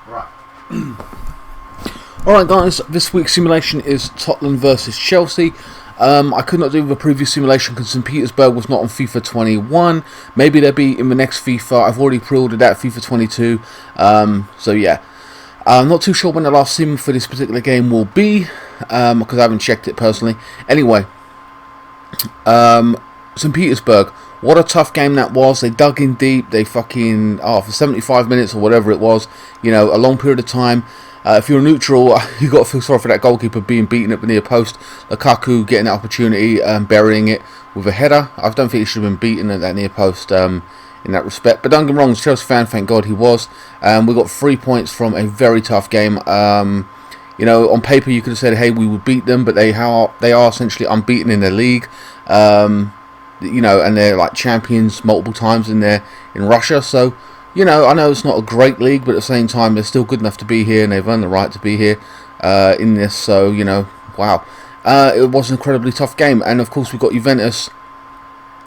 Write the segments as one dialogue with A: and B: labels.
A: Right. Alright guys, this week's simulation is Tottenham versus Chelsea. I could not do the previous simulation because St Petersburg was not on FIFA 21. Maybe they'll be in the next FIFA. I've already pre-ordered that, FIFA 22. So yeah. I'm not too sure when the last sim for this particular game will be, because I haven't checked it personally. Anyway, St Petersburg, what a tough game that was. They dug in deep. They fucking, for 75 minutes or whatever it was, you know, a long period of time. If you're neutral, you got to feel sorry for that goalkeeper being beaten at the near post. Lukaku getting that opportunity, burying it with a header. I don't think he should have been beaten at that near post in that respect. But don't get me wrong, as a Chelsea fan, thank God he was. We got 3 points from a very tough game. You know, on paper you could have said, hey, we would beat them, but they are essentially unbeaten in their league. You know, and they're like champions multiple times in Russia. So, you know, I know it's not a great league, but at the same time, they're still good enough to be here, and they've earned the right to be here in this. So, you know, wow. It was an incredibly tough game. And, of course, we've got Juventus,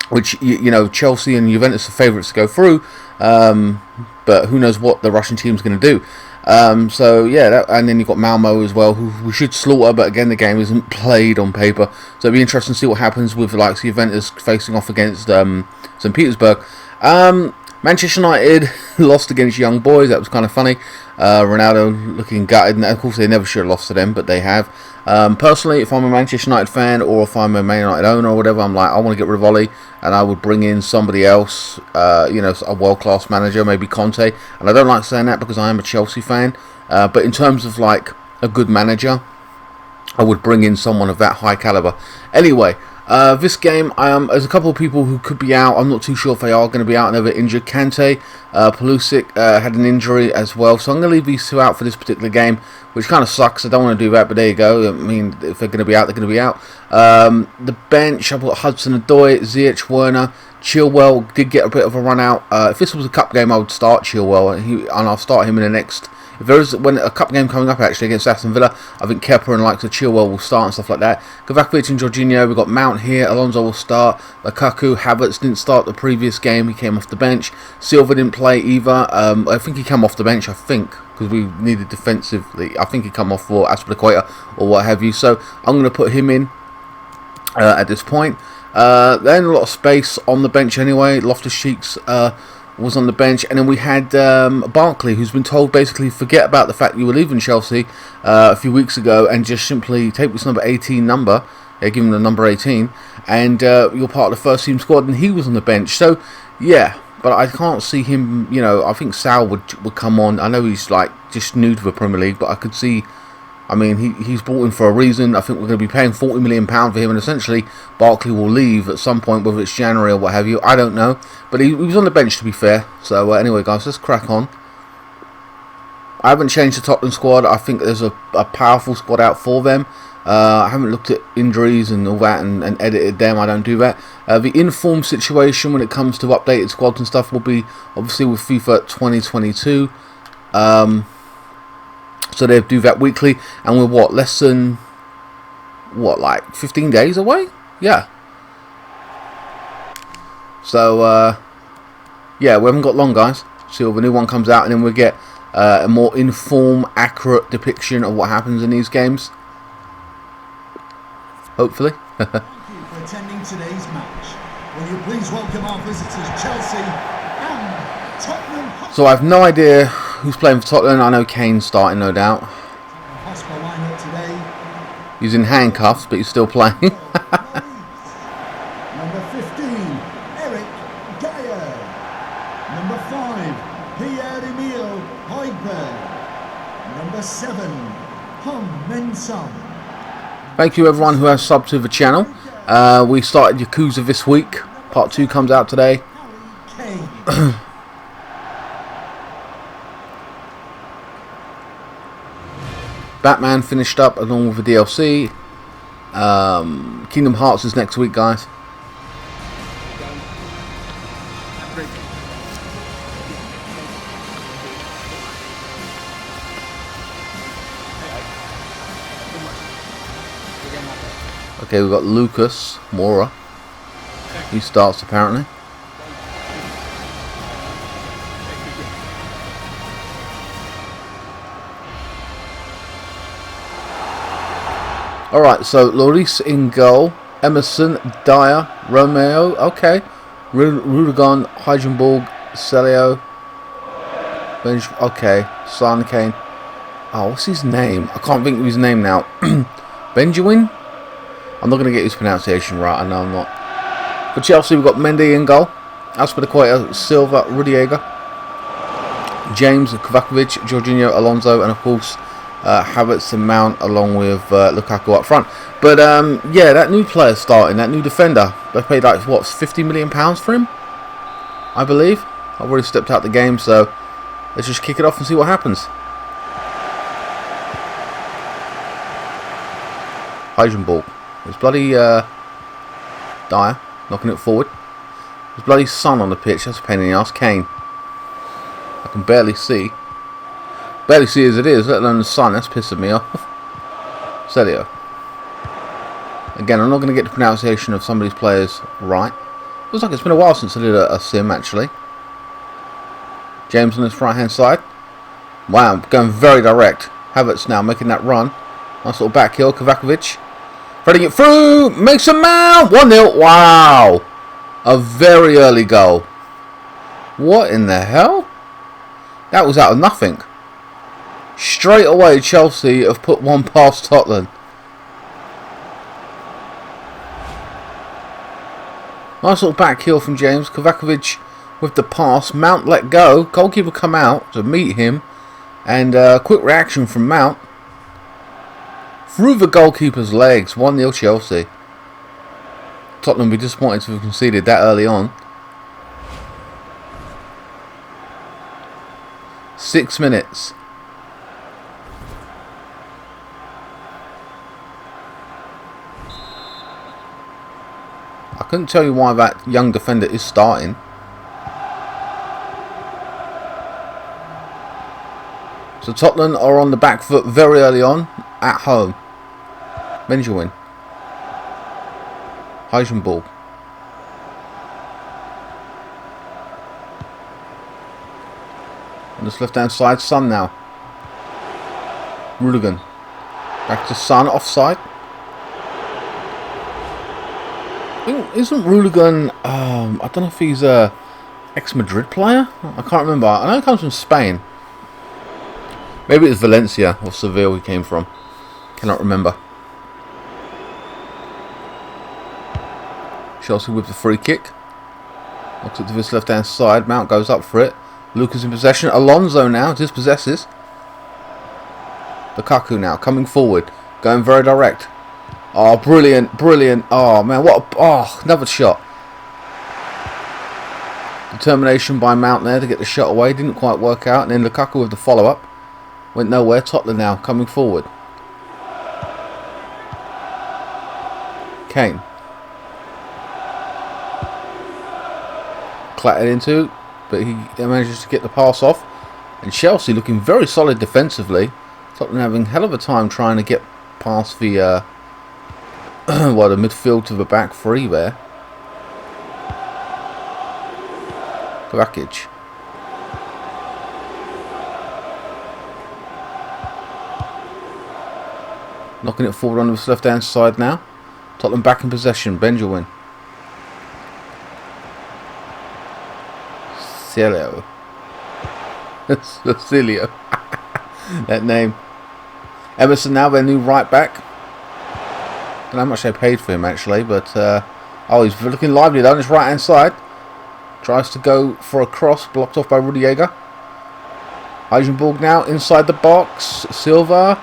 A: which, you know, Chelsea and Juventus are favourites to go through. But who knows what the Russian team's going to do. So, yeah, and then you've got Malmo as well, who we should slaughter, but again, the game isn't played on paper. So it'll be interesting to see what happens with, like, Juventus facing off against St Petersburg. Manchester United lost against Young Boys. That was kind of funny. Ronaldo looking gutted. And of course, they never should have lost to them, but they have. Personally, if I'm a Manchester United fan or if I'm a Man United owner or whatever, I'm like, I want to get rid of Ollie, and I would bring in somebody else, you know, a world-class manager, maybe Conte. And I don't like saying that because I am a Chelsea fan. But in terms of, like, a good manager, I would bring in someone of that high caliber. Anyway, this game, there's a couple of people who could be out. I'm not too sure if they are going to be out. They're injured. Kante, Pulisic had an injury as well. So I'm going to leave these two out for this particular game, which kind of sucks. I don't want to do that, but there you go. I mean, if they're going to be out, they're going to be out. The bench, I've got Hudson-Odoi, Ziyech, Werner. Chilwell did get a bit of a run out. If this was a cup game, I would start Chilwell, and I'll start him in the next. If there is a cup game coming up actually against Aston Villa, I think Kepa and like the Chilwell will start and stuff like that. Kovacic and Jorginho, we've got Mount here. Alonso will start. Lukaku, Havertz didn't start the previous game. He came off the bench. Silva didn't play either. I think he came off the bench. I think because we needed defensively. I think he come off for Aspilicueta or what have you. So I'm going to put him in at this point. Then a lot of space on the bench anyway. Loftus-Cheek's was on the bench, and then we had Barkley, who's been told basically forget about the fact you were leaving Chelsea a few weeks ago and just simply take this number 18 number, give him the number 18, and you're part of the first team squad, and he was on the bench. So yeah, but I can't see him, you know, I think Sal would come on. I know he's like just new to the Premier League, but I could see, I mean, he's brought in for a reason. I think we're going to be paying £40 million for him, and essentially Barkley will leave at some point, whether it's January or what have you. I don't know. But he was on the bench, to be fair. So anyway, guys, let's crack on. I haven't changed the Tottenham squad. I think there's a powerful squad out for them. I haven't looked at injuries and all that and edited them. I don't do that. The informed situation when it comes to updated squads and stuff will be obviously with FIFA 2022. So they do that weekly, and we're what, less than like 15 days away? Yeah. So yeah, we haven't got long, guys. So the new one comes out, and then we get a more informed, accurate depiction of what happens in these games. Hopefully.
B: Thank you for attending today's match. Will you please welcome our visitors, Chelsea and Tottenham.
A: So I have no idea who's playing for Tottenham. I know Kane's starting, no doubt. He's in handcuffs, but he's still playing.
B: Number 15, Eric Dyer. Number 5, Pierre-Emile Højbjerg. Number 7, Hum Mensah.
A: Thank you everyone who has subbed to the channel. We started Yakuza this week. Part 2 comes out today. Batman finished up along with the DLC. Kingdom Hearts is next week, guys. Okay, we've got Lucas Moura. He starts apparently. Alright, so Lloris in goal. Emerson, Dyer, Romeo, okay. Rudigon, Heijenborg, Celio. Okay, Son, Kane. Oh, what's his name? I can't think of his name now. Benjamin? I'm not going to get his pronunciation right, I know I'm not. For Chelsea, we've got Mendy in goal. Aspilicueta, Silva, Rudiger, James, Kovacic, Jorginho, Alonso, and of course Havertz and Mount, along with Lukaku up front. But yeah, that new player starting, that new defender, they paid like what, £50 million for him, I believe. I've already stepped out the game, so let's just kick it off and see what happens. Heijenborg. It's bloody Dyer knocking it forward. There's bloody Son on the pitch. That's a pain in the ass. Kane. I can barely see. Barely see as it is, let alone the Sun. That's pissing me off. Celio. Again, I'm not going to get the pronunciation of some of these players right. Looks like it's been a while since I did a sim, actually. James on his right hand side. Wow, going very direct. Havertz now making that run. Nice little back heel. Kovacic. Threading it through. Makes a Mount. 1-0. Wow. A very early goal. What in the hell? That was out of nothing. Straight away, Chelsea have put one past Tottenham. Nice little back heel from James. Kovacic with the pass. Mount let go. Goalkeeper come out to meet him. And quick reaction from Mount. Through the goalkeeper's legs. 1-0 Chelsea. Tottenham will be disappointed to have conceded that early on. 6 minutes. I couldn't tell you why that young defender is starting. So Tottenham are on the back foot very early on at home. Benjamin. Heijenborg. On this left hand side, Son now. Rudigan. Back to Son, offside. Isn't Rudigan, I don't know if he's a ex-Madrid player? I can't remember. I know he comes from Spain. Maybe it's Valencia or Seville he came from. Cannot remember. Chelsea with the free kick. Looks it to this left hand side. Mount goes up for it. Lucas in possession. Alonso now dispossesses. Lukaku now coming forward. Going very direct. Oh, brilliant, brilliant. Oh, man, what a... Oh, another shot. Determination by Mount there to get the shot away. Didn't quite work out. And then Lukaku with the follow-up. Went nowhere. Tottenham now coming forward. Kane. Clattered into, but he manages to get the pass off. And Chelsea looking very solid defensively. Tottenham having hell of a time trying to get past the well, the midfield to the back three there. Kovacic. Knocking it forward on the left hand side now. Tottenham back in possession. Benjamin. Celio. Celio. That name. Emerson now, their new right back. Don't know how much they paid for him actually, but oh, he's looking lively down his right hand side. Tries to go for a cross, blocked off by Rudiger. Heijenborg now inside the box. Silva.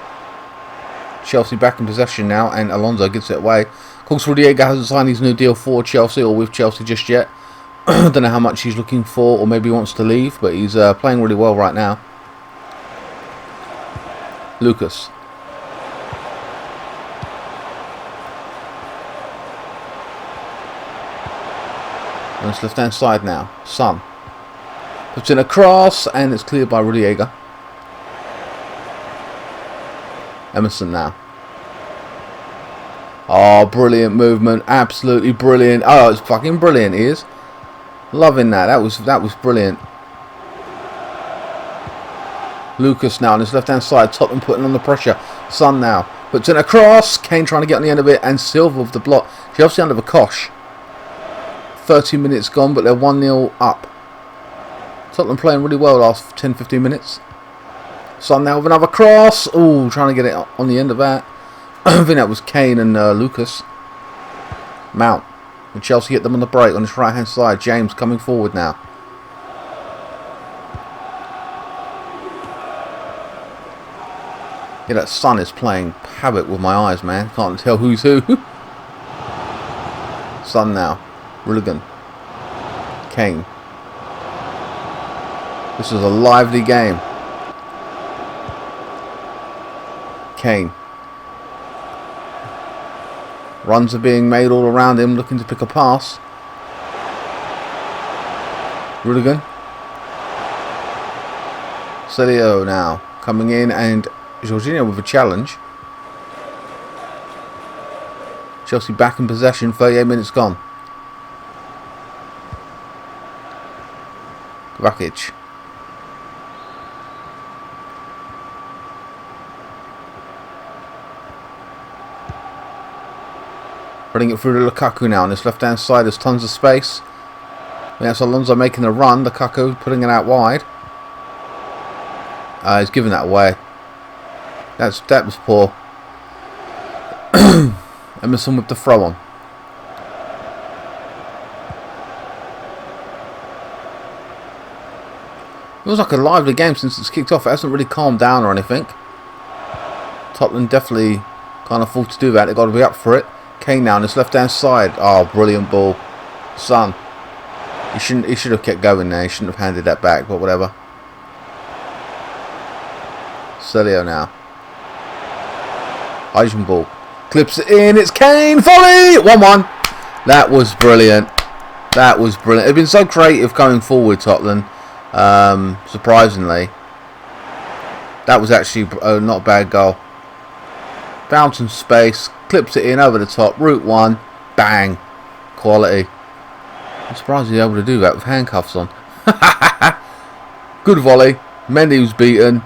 A: Chelsea back in possession now, and Alonso gets it away. Of course, Rudiger hasn't signed his new deal for Chelsea or with Chelsea just yet. Don't know how much he's looking for, or maybe he wants to leave, but he's playing really well right now. Lucas. On his left hand side now. Son. Puts in a cross, and it's cleared by Rudiger. Emerson now. Oh, brilliant movement. Absolutely brilliant. Oh, it's fucking brilliant, he is. Loving that. That was brilliant. Lucas now on his left hand side. Tottenham putting on the pressure. Son now. Puts in a cross. Kane trying to get on the end of it, and Silva with the block. Chelsea under the cosh. 30 minutes gone, but they're 1-0 up. Tottenham playing really well last 10-15 minutes. Son now with another cross. Oh, trying to get it on the end of that. I think that was Kane and Lucas. Mount. And Chelsea hit them on the break on his right hand side. James coming forward now. Yeah, that Son is playing havoc with my eyes, man. Can't tell who's who. Son now. Rulligan. Kane. This is a lively game. Kane. Runs are being made all around him, looking to pick a pass. Rulligan. Celio now coming in, and Jorginho with a challenge. Chelsea back in possession, 38 minutes gone. Rakic. Running it through to Lukaku now on this left hand side. There's tons of space. That's Alonso making a run. Lukaku putting it out wide. He's giving that away. That was poor. Emerson with the throw on. It was like a lively game since it's kicked off. It hasn't really calmed down or anything. Tottenham definitely can't afford to do that. They've got to be up for it. Kane now on his left hand side. Oh, brilliant ball. Son. He should have kept going there. He shouldn't have handed that back, but whatever. Celio now. Asian ball. Clips it in. It's Kane. Volley! 1-1. That was brilliant. That was brilliant. They've been so creative going forward, Tottenham. Surprisingly. That was actually not a bad goal. Found some space. Clips it in over the top. Route 1. Bang. Quality. I'm surprised he's able to do that with handcuffs on. Good volley. Mendy was beaten.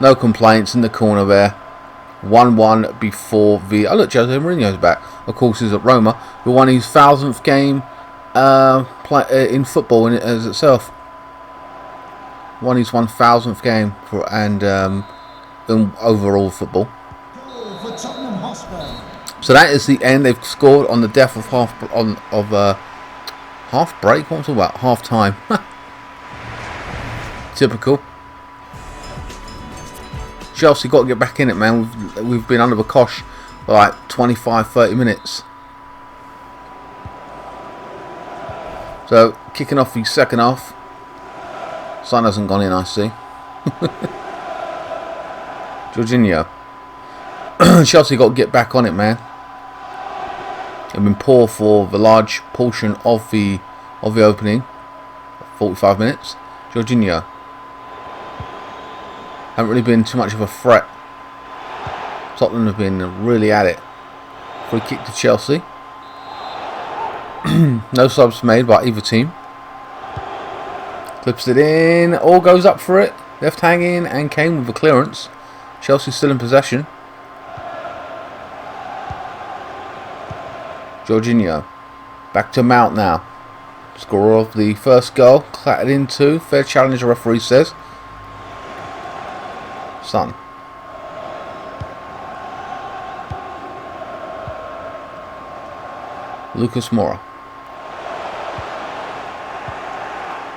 A: No complaints in the corner there. 1-1 before the... Oh, look, Jose Mourinho's back. Of course, he's at Roma. Who won his 1000th game in football as itself. Won his 1000th game in overall football. So that is the end. They've scored on the death of half break. What was it about? Half time. Typical. Chelsea got to get back in it, man. We've been under the cosh for like 25-30 minutes. So kicking off the second half. Sun hasn't gone in, I see. Jorginho. Chelsea got to get back on it, man. They've been poor for the large portion of the opening. 45 minutes. Jorginho. Haven't really been too much of a threat. Tottenham have been really at it. Free kick to Chelsea. No subs made by either team. Clips it in. All goes up for it. Left hanging and Kane with the clearance. Chelsea still in possession. Jorginho. Back to Mount now. Scorer of the first goal. Clattered into. Fair challenge, the referee says. Son. Lucas Moura.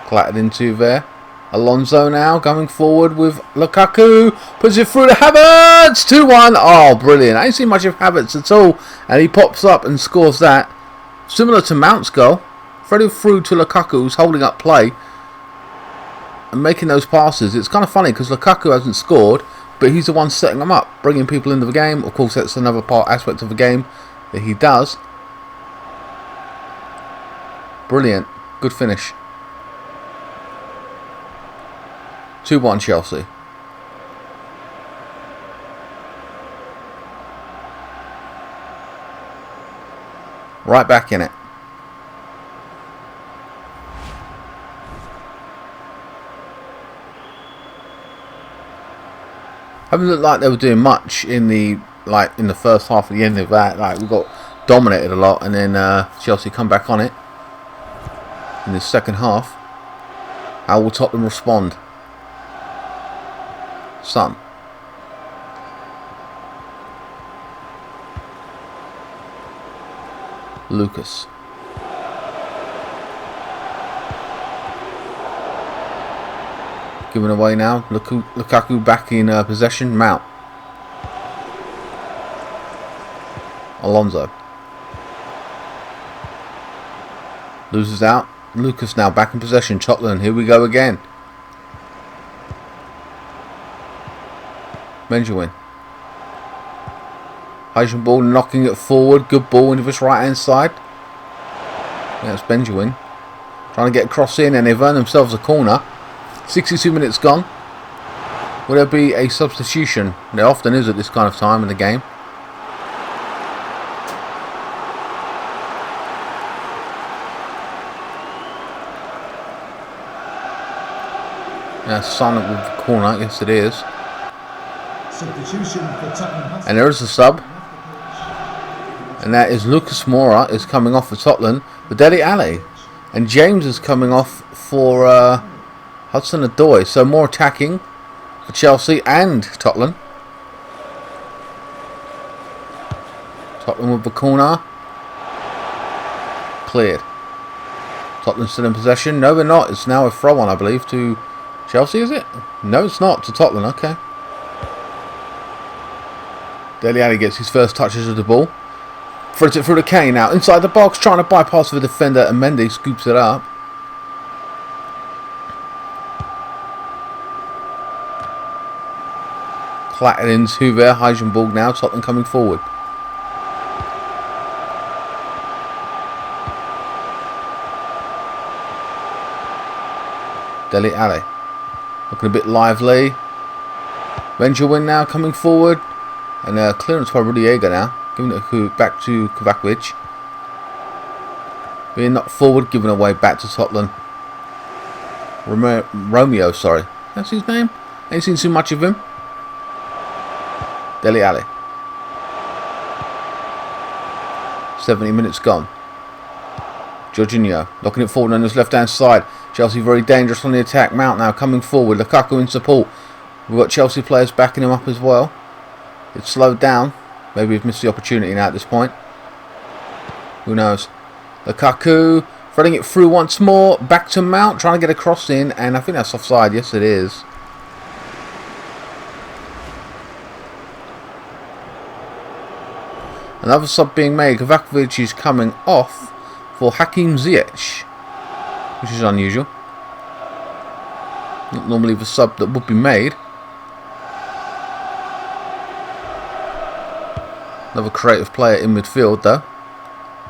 A: Clattered into there. Alonso now going forward with Lukaku. Puts it through to Havertz. 2-1. Oh, brilliant. I ain't seen much of Havertz at all. And he pops up and scores that. Similar to Mount's goal. Threaded through to Lukaku, who's holding up play. And making those passes. It's kind of funny because Lukaku hasn't scored. But he's the one setting them up. Bringing people into the game. Of course, that's another aspect of the game that he does. Brilliant. Good finish. 2-1 Chelsea. Right back in it. Haven't looked like they were doing much in the like in the first half at the end of that. Like we got dominated a lot, and then Chelsea come back on it in the second half. How will Tottenham respond? Son. Lucas. Given away now. Lukaku back in possession. Mount. Alonso. Loses out. Lucas now back in possession. Tottenham. Here we go again. Benjamin. Hygiene ball, knocking it forward. Good ball into his right hand side. Yeah, it's Benjamin. Trying to get across in, and they've earned themselves a corner. 62 minutes gone. Will there be a substitution? There often is at this kind of time in the game. Yeah, silent with the corner. Yes, it is.
B: Substitution for Tottenham.
A: And there is a sub. And that is Lucas Moura is coming off for Tottenham for Dele Alli. And James is coming off for Hudson-Odoi. So more attacking for Chelsea and Tottenham. Tottenham with the corner. Cleared. Tottenham still in possession. No, they're not. It's now a throw on, I believe, to Chelsea, is it? No, it's not. To Tottenham. Okay. Dele Alli gets his first touches of the ball. Throws it through the Kane now. Inside the box, trying to bypass the defender, and Mendy scoops it up. Clattered into there. Heisenberg now. Tottenham coming forward. Dele Alli. Looking a bit lively. Benjamin now coming forward. And clearance by Rudiger now. Giving it back to Kovacic. Being knocked forward. Giving away back to Tottenham. Romeo, sorry. That's his name? Ain't seen too much of him. Dele Alli. 70 minutes gone. Jorginho knocking it forward on his left hand side. Chelsea very dangerous on the attack. Mount now coming forward. Lukaku in support. We've got Chelsea players backing him up as well. It's slowed down. Maybe we've missed the opportunity now at this point. Who knows? Lukaku threading it through once more. Back to Mount. Trying to get a cross in. And I think that's offside. Yes, it is. Another sub being made. Kovacic is coming off for Hakim Ziyech, which is unusual. Not normally the sub that would be made. Another creative player in midfield though.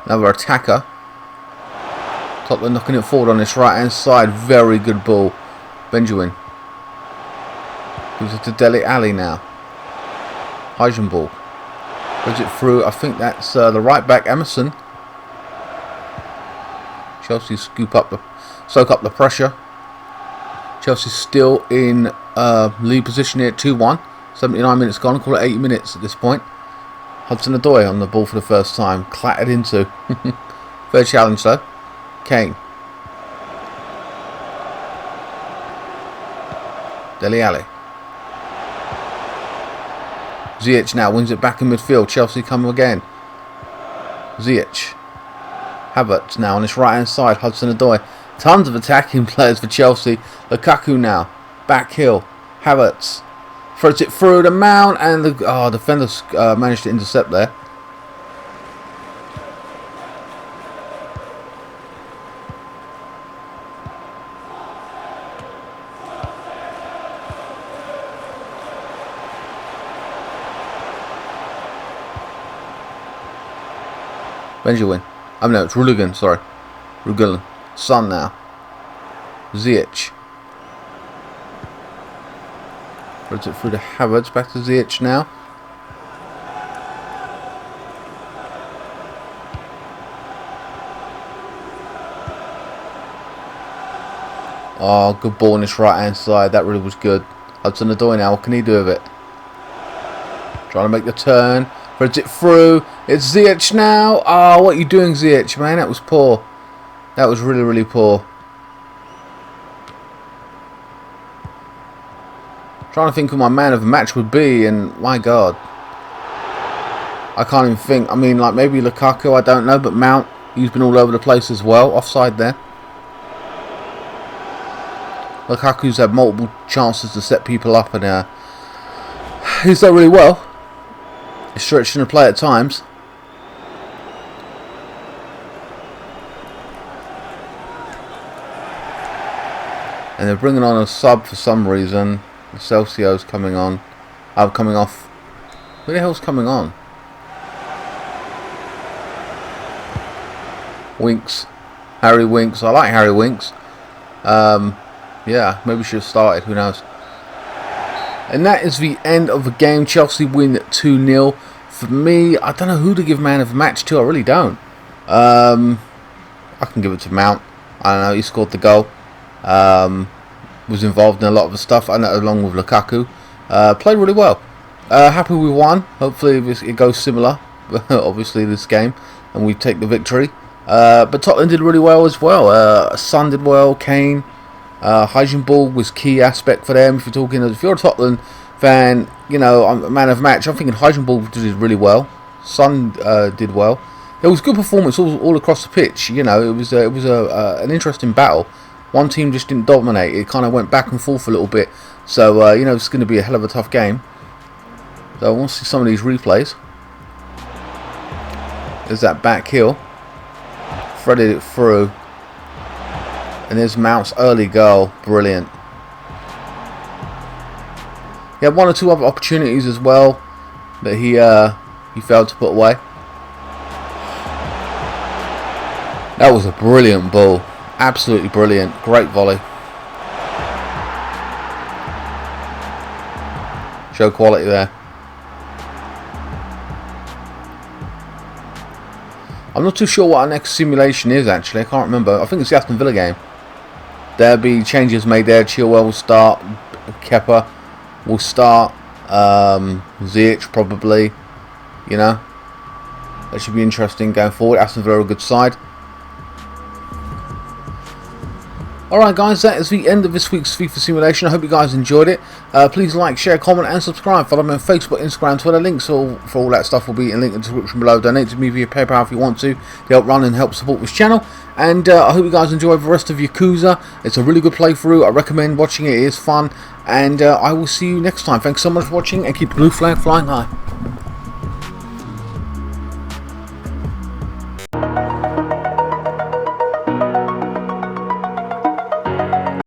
A: Another attacker. Tottenham knocking it forward on this right hand side. Very good ball. Benjamin. Gives it to Dele Alli now. Heisenberg. Goes it through. I think that's the right back Emerson. Chelsea soak up the pressure. Chelsea still in lead position here at 2-1. 79 minutes gone. Call it 80 minutes at this point. Hudson-Odoi on the ball for the first time. Clattered into. Fair challenge though. Kane. Dele Alli. Ziyech now wins it back in midfield. Chelsea come again. Ziyech. Havertz now on his right hand side. Hudson-Odoi. Tons of attacking players for Chelsea. Lukaku now. Back heel. Havertz. Throws it through the Mount. And the defenders managed to intercept there. Benjamin. Oh no, it's Ruligan, sorry. Ruligan. Son now. Ziyech. Runs it through to Havertz. Back to Ziyech now. Oh, good ball on his right hand side. That really was good. Hudson-Odoi now. What can he do with it? Trying to make the turn. Threads it through. It's Ziyech now. Oh, what are you doing, Ziyech, man? That was poor. That was really, really poor. Trying to think who my man of the match would be, and my God, I can't even think. I mean, like maybe Lukaku, I don't know, but Mount, he's been all over the place as well. Offside there. Lukaku's had multiple chances to set people up, and he's done really well. He's stretching the play at times. And they're bringing on a sub for some reason. Celsio's coming on. Coming off. Who the hell's coming on? Winks. Harry Winks. I like Harry Winks. Yeah, maybe should have started. Who knows? And that is the end of the game. Chelsea win 2-0. For me, I don't know who to give man of the match to. I really don't. I can give it to Mount. I don't know. He scored the goal. Was involved in a lot of the stuff, and along with Lukaku, played really well. Happy we won. Hopefully it goes similar. Obviously this game, and we take the victory. But Tottenham did really well as well. Son did well. Kane, hygiene ball was key aspect for them. If you're a Tottenham fan, you know, I'm a man of the match. I'm thinking hygiene ball did really well. Son did well. It was good performance all across the pitch. You know, it was an interesting battle. One team just didn't dominate. It kind of went back and forth a little bit. So, you know, it's going to be a hell of a tough game. So I want to see some of these replays. There's that back heel. Threaded it through. And there's Mount's early goal. Brilliant. He had one or two other opportunities as well that he failed to put away. That was a brilliant ball. Absolutely brilliant. Great volley. Show quality there. I'm not too sure what our next simulation is actually. I can't remember. I think it's the Aston Villa game. There'll be changes made there. Chilwell will start. Kepa will start. Ziyech probably. You know. That should be interesting going forward. Aston Villa are a good side. Alright guys, that is the end of this week's FIFA simulation. I hope you guys enjoyed it. Please like, share, comment and subscribe. Follow me on Facebook, Instagram, Twitter. Links for all that stuff will be in the description below. Donate to me via PayPal if you want to help run and help support this channel. And I hope you guys enjoy the rest of Yakuza. It's a really good playthrough. I recommend watching it. It is fun. And I will see you next time. Thanks so much for watching and keep the blue flag flying high.